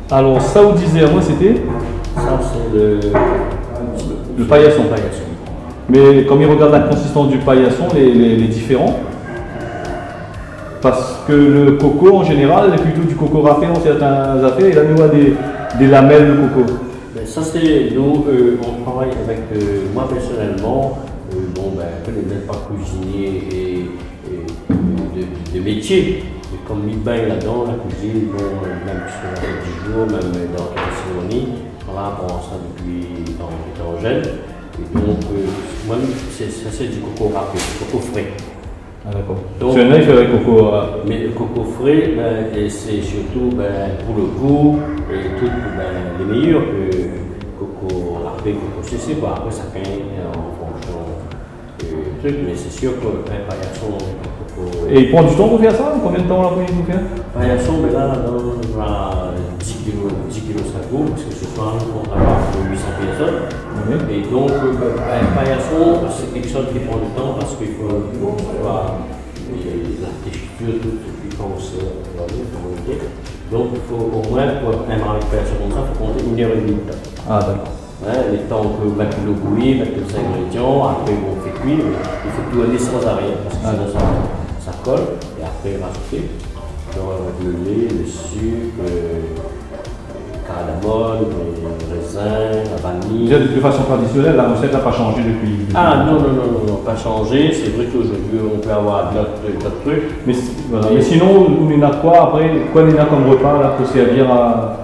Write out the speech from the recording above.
Alors, ça, vous disiez à moi, c'était Ça, c'est le paillasson. Le paillasson. Mais comme il regarde la consistance du paillasson, les différents, parce que le coco en général est plutôt du coco râpé dans certaines affaires, et là nous avons des lamelles de coco. Ben, ça c'est nous, on travaille avec moi personnellement, bon ben peut-être pas cuisinier de métier, mais comme il baigne là-dedans, la cuisine, bon, même si on a fait 10 jours, même dans la cérémonie, on apprend ça depuis étant jeune. Et donc moi ça c'est du coco râpé, du coco frais. Ah d'accord. Donc il fait avec coco. Mais le coco frais, ben, c'est surtout ben, pour le goût et tout ben, les meilleurs que coco râpé, coco CC. Bon, après ça fait en fonction du truc, mais c'est sûr qu'un paillasson, coco. Et il prend du temps pour faire ça? Combien de temps la première pour faire? Paillasson, mais là, on a 10 kg ça vaut, parce que ce soir on travaille pour 800 personnes. Et donc, un paillasson, c'est quelque chose qui prend du temps parce qu'il faut voir la texture, tout ce qui pense, donc il faut au moins, pour un mari de paillasson comme ça, il faut compter 1h30. Ah d'accord. Les temps on peut mettre l'eau bouillie, mettre les ingrédients, après on fait cuire, il faut tout aller sans arrêt parce que sinon ça colle, et après rajouter le lait, le sucre, cardamome, les raisins, la vanille. De façon traditionnelle, la recette n'a pas changé depuis. Ah non, pas changé. C'est vrai qu'aujourd'hui on peut avoir d'autres trucs. Mais, voilà. Mais sinon, on a quoi après? Quoi on a comme repas là, pour servir à.